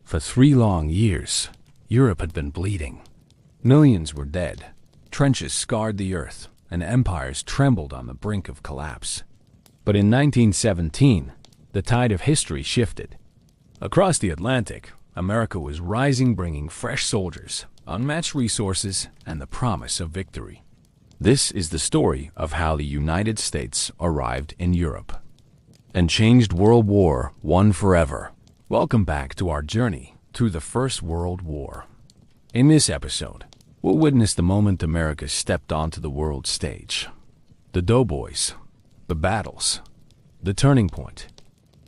For 3 long years, Europe had been bleeding. Millions were dead, trenches scarred the earth, and empires trembled on the brink of collapse. But in 1917, the tide of history shifted. Across the Atlantic, America was rising, bringing fresh soldiers, unmatched resources, and the promise of victory. This is the story of how the United States arrived in Europe and changed World War I forever. Welcome back to our journey through the First World War. In this episode, we'll witness the moment America stepped onto the world stage. The Doughboys, the battles, the turning point.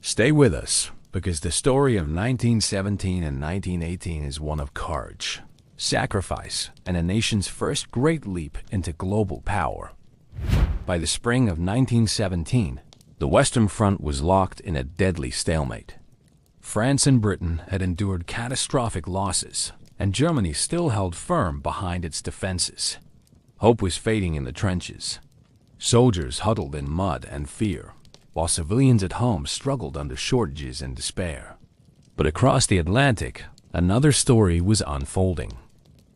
Stay with us, because the story of 1917 and 1918 is one of courage, sacrifice, and a nation's first great leap into global power. By the spring of 1917, the Western Front was locked in a deadly stalemate. France and Britain had endured catastrophic losses, and Germany still held firm behind its defenses. Hope was fading in the trenches. Soldiers huddled in mud and fear, while civilians at home struggled under shortages and despair. But across the Atlantic, another story was unfolding.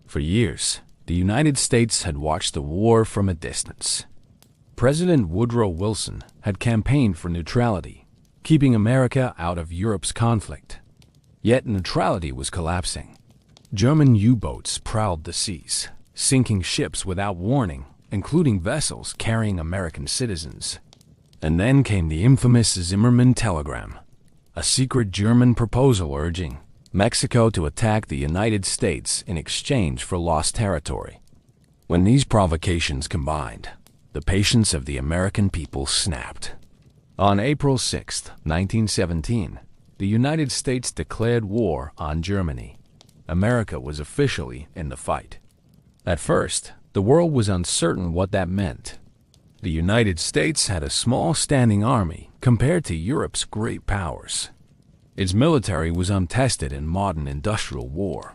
For years, the United States had watched the war from a distance. President Woodrow Wilson had campaigned for neutrality, keeping America out of Europe's conflict. Yet neutrality was collapsing. German U-boats prowled the seas, sinking ships without warning, including vessels carrying American citizens. And then came the infamous Zimmermann telegram, a secret German proposal urging Mexico to attack the United States in exchange for lost territory. When these provocations combined, the patience of the American people snapped. On April 6, 1917, the United States declared war on Germany. America was officially in the fight. At first, the world was uncertain what that meant. The United States had a small standing army compared to Europe's great powers. Its military was untested in modern industrial war.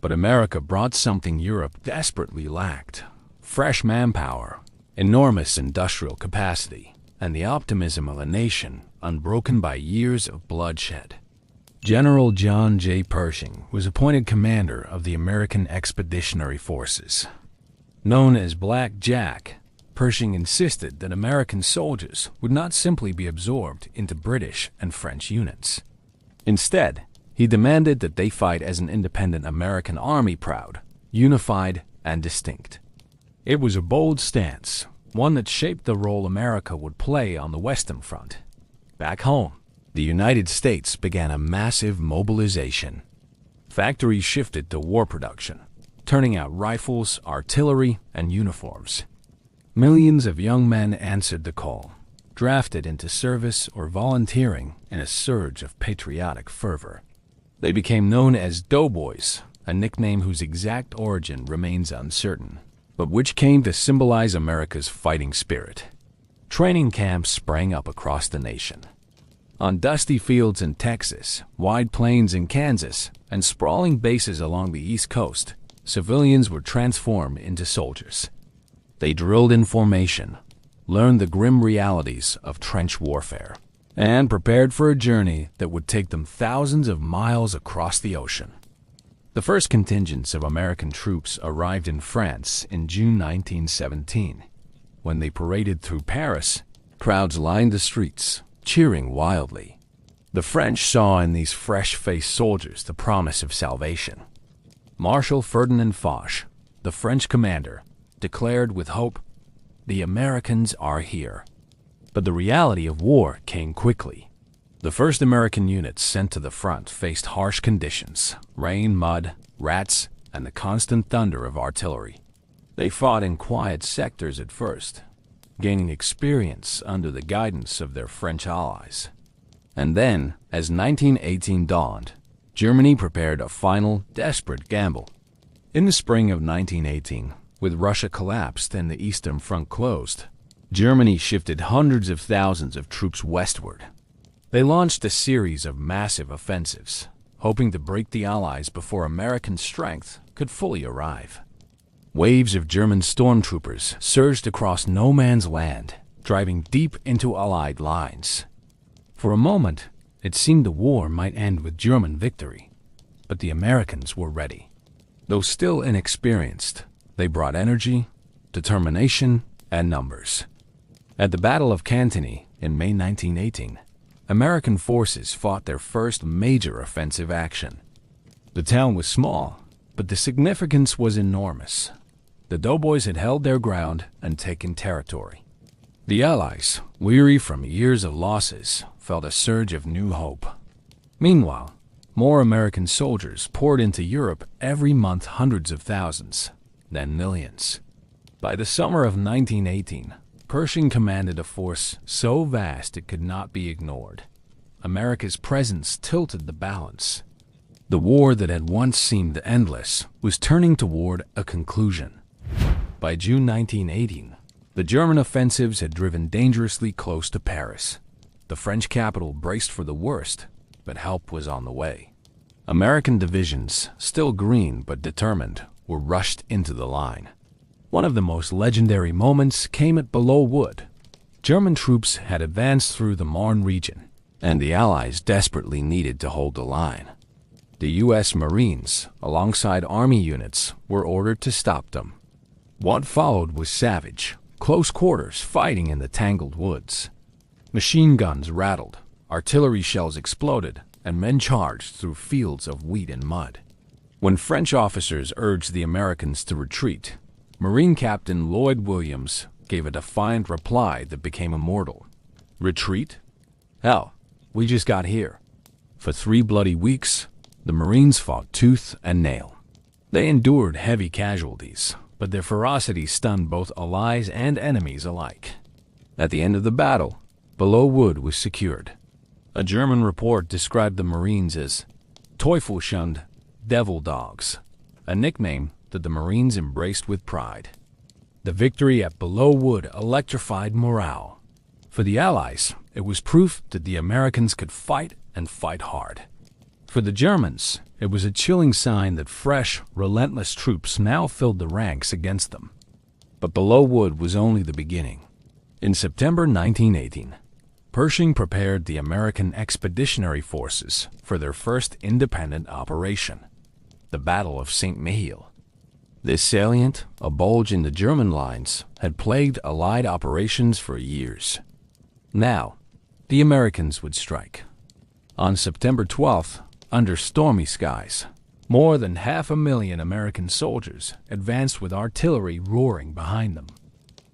But America brought something Europe desperately lacked: fresh manpower, enormous industrial capacity, and the optimism of a nation unbroken by years of bloodshed. General John J. Pershing was appointed commander of the American Expeditionary Forces. Known as Black Jack, Pershing insisted that American soldiers would not simply be absorbed into British and French units. Instead, he demanded that they fight as an independent American army, proud, unified, and distinct. It was a bold stance, one that shaped the role America would play on the Western Front. Back home, the United States began a massive mobilization. Factories shifted to war production, turning out rifles, artillery, and uniforms. Millions of young men answered the call, drafted into service or volunteering in a surge of patriotic fervor. They became known as Doughboys, a nickname whose exact origin remains uncertain, but which came to symbolize America's fighting spirit. Training camps sprang up across the nation. On dusty fields in Texas, wide plains in Kansas, and sprawling bases along the East Coast, civilians were transformed into soldiers. They drilled in formation, learned the grim realities of trench warfare, and prepared for a journey that would take them thousands of miles across the ocean. The first contingents of American troops arrived in France in June 1917. When they paraded through Paris, crowds lined the streets, cheering wildly. The French saw in these fresh-faced soldiers the promise of salvation. Marshal Ferdinand Foch, the French commander, declared with hope, "The Americans are here." But the reality of war came quickly. The first American units sent to the front faced harsh conditions: rain, mud, rats, and the constant thunder of artillery. They fought in quiet sectors at first, gaining experience under the guidance of their French allies. And then, as 1918 dawned, Germany prepared a final, desperate gamble. In the spring of 1918, with Russia collapsed and the Eastern Front closed, Germany shifted hundreds of thousands of troops westward. They launched a series of massive offensives, hoping to break the Allies before American strength could fully arrive. Waves of German stormtroopers surged across no man's land, driving deep into Allied lines. For a moment, it seemed the war might end with German victory. but the Americans were ready. Though still inexperienced, they brought energy, determination, and numbers. At the Battle of Cantigny in May 1918, American forces fought their first major offensive action. The town was small, but the significance was enormous. The Doughboys had held their ground and taken territory. The Allies, weary from years of losses, felt a surge of new hope. Meanwhile, more American soldiers poured into Europe every month, hundreds of thousands, then millions. By the summer of 1918, Pershing commanded a force so vast it could not be ignored. America's presence tilted the balance. The war that had once seemed endless was turning toward a conclusion. By June 1918, the German offensives had driven dangerously close to Paris. The French capital braced for the worst, but help was on the way. American divisions, still green but determined, were rushed into the line. One of the most legendary moments came at Belleau Wood. German troops had advanced through the Marne region, and the Allies desperately needed to hold the line. The U.S. Marines, alongside Army units, were ordered to stop them. What followed was savage, close quarters fighting in the tangled woods. Machine guns rattled, artillery shells exploded, and men charged through fields of wheat and mud. When French officers urged the Americans to retreat, Marine Captain Lloyd Williams gave a defiant reply that became immortal. "Retreat? Hell, we just got here." For 3 bloody weeks, the Marines fought tooth and nail. They endured heavy casualties, but their ferocity stunned both allies and enemies alike. At the end of the battle, Belleau Wood was secured. A German report described the Marines as Teufelshund, devil dogs, a nickname that the Marines embraced with pride. The victory at Belleau Wood electrified morale. For the Allies, it was proof that the Americans could fight and fight hard. For the Germans, it was a chilling sign that fresh, relentless troops now filled the ranks against them. But Belleau Wood was only the beginning. In September 1918, Pershing prepared the American Expeditionary Forces for their first independent operation, the Battle of St. Mihiel. This salient, a bulge in the German lines, had plagued Allied operations for years. Now, the Americans would strike. On September 12th, under stormy skies, more than 500,000 American soldiers advanced with artillery roaring behind them.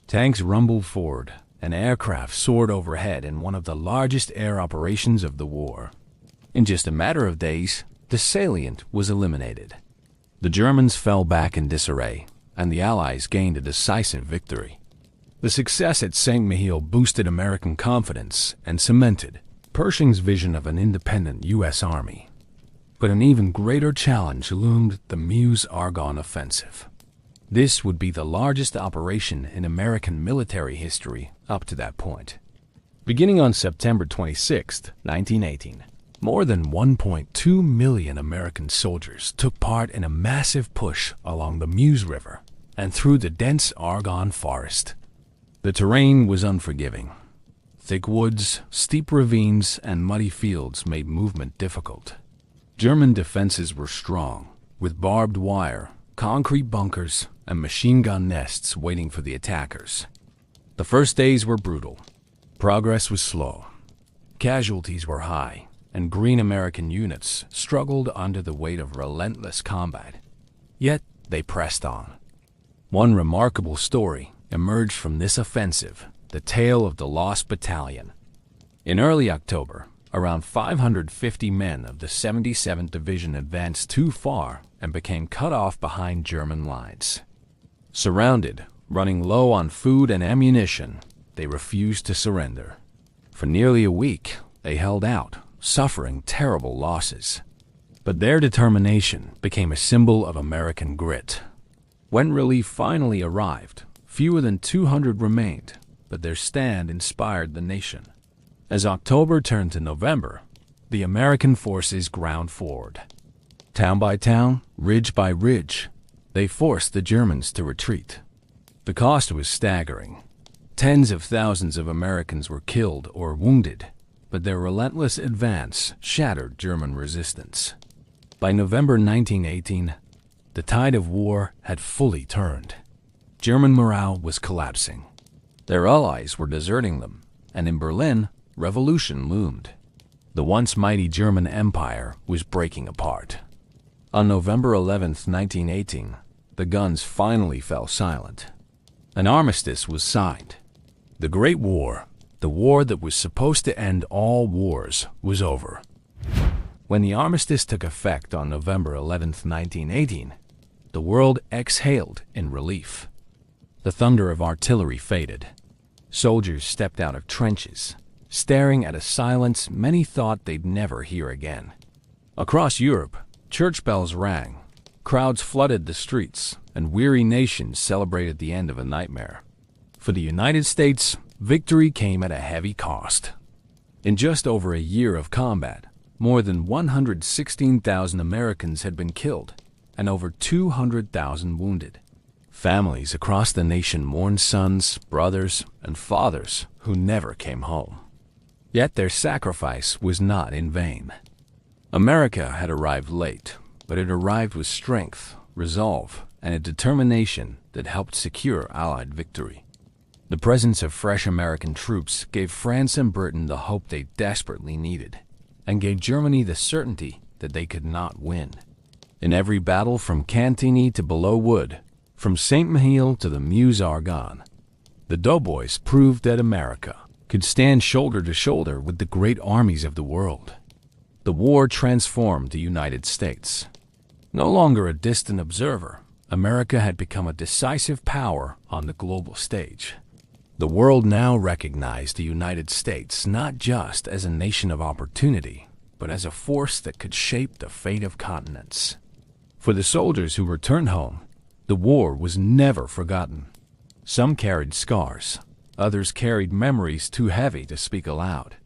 Tanks rumbled forward, and aircraft soared overhead in one of the largest air operations of the war. In just a matter of days, the salient was eliminated. The Germans fell back in disarray, and the Allies gained a decisive victory. The success at St. Mihiel boosted American confidence and cemented Pershing's vision of an independent U.S. Army. But an even greater challenge loomed: the Meuse-Argonne offensive. This would be the largest operation in American military history up to that point. Beginning on September 26, 1918, more than 1.2 million American soldiers took part in a massive push along the Meuse River and through the dense Argonne forest. The terrain was unforgiving. Thick woods, steep ravines, and muddy fields made movement difficult. German defenses were strong, with barbed wire, concrete bunkers, and machine gun nests waiting for the attackers. The first days were brutal. Progress was slow. Casualties were high, and green American units struggled under the weight of relentless combat. Yet they pressed on. One remarkable story emerged from this offensive: the tale of the Lost Battalion. In early October, around 550 men of the 77th Division advanced too far and became cut off behind German lines. Surrounded, running low on food and ammunition, they refused to surrender. For nearly a week, they held out, suffering terrible losses. But their determination became a symbol of American grit. When relief finally arrived, fewer than 200 remained, but their stand inspired the nation. As October turned to November, the American forces ground forward. Town by town, ridge by ridge, they forced the Germans to retreat. The cost was staggering. Tens of thousands of Americans were killed or wounded, but their relentless advance shattered German resistance. By November 1918, the tide of war had fully turned. German morale was collapsing. Their allies were deserting them, and in Berlin, revolution loomed. The once mighty German Empire was breaking apart. On November 11, 1918, the guns finally fell silent. An armistice was signed. The Great War, the war that was supposed to end all wars, was over. When the armistice took effect on November 11, 1918, the world exhaled in relief. The thunder of artillery faded. Soldiers stepped out of trenches, staring at a silence many thought they'd never hear again. Across Europe, church bells rang, crowds flooded the streets, and weary nations celebrated the end of a nightmare. For the United States, victory came at a heavy cost. In just over a year of combat, more than 116,000 Americans had been killed and over 200,000 wounded. Families across the nation mourned sons, brothers, and fathers who never came home. Yet their sacrifice was not in vain. America had arrived late, but it arrived with strength, resolve, and a determination that helped secure Allied victory. The presence of fresh American troops gave France and Britain the hope they desperately needed, and gave Germany the certainty that they could not win. In every battle from Cantigny to Below Wood, from Saint-Mihiel to the Meuse-Argonne, the Doughboys proved that America could stand shoulder to shoulder with the great armies of the world. The war transformed the United States. No longer a distant observer, America had become a decisive power on the global stage. The world now recognized the United States not just as a nation of opportunity, but as a force that could shape the fate of continents. For the soldiers who returned home, the war was never forgotten. Some carried scars, others carried memories too heavy to speak aloud.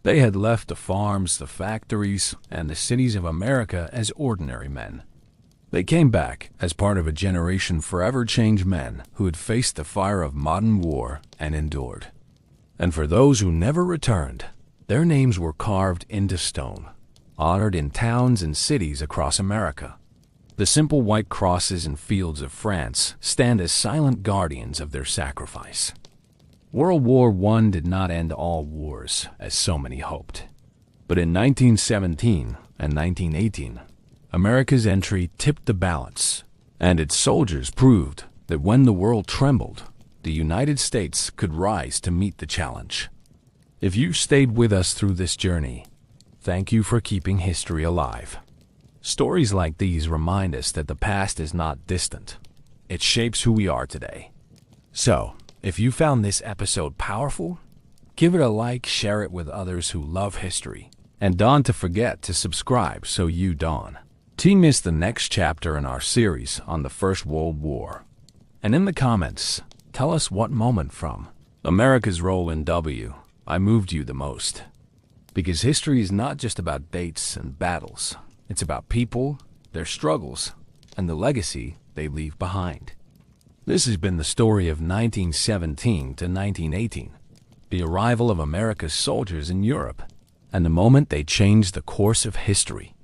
They had left the farms, the factories, and the cities of America as ordinary men. They came back as part of a generation forever changed men who had faced the fire of modern war and endured. And for those who never returned, their names were carved into stone, honored in towns and cities across America. The simple white crosses in fields of France stand as silent guardians of their sacrifice. World War I did not end all wars, as so many hoped. But in 1917 and 1918, America's entry tipped the balance, and its soldiers proved that when the world trembled, the United States could rise to meet the challenge. If you stayed with us through this journey, thank you for keeping history alive. Stories like these remind us that the past is not distant. It shapes who we are today. So, if you found this episode powerful, give it a like, share it with others who love history, and don't forget to subscribe so you don't miss the next chapter in our series on the First World War. And in the comments, tell us what moment from America's role in W I moved you the most. Because history is not just about dates and battles. It's about people, their struggles, and the legacy they leave behind. This has been the story of 1917 to 1918, the arrival of America's soldiers in Europe, and the moment they changed the course of history.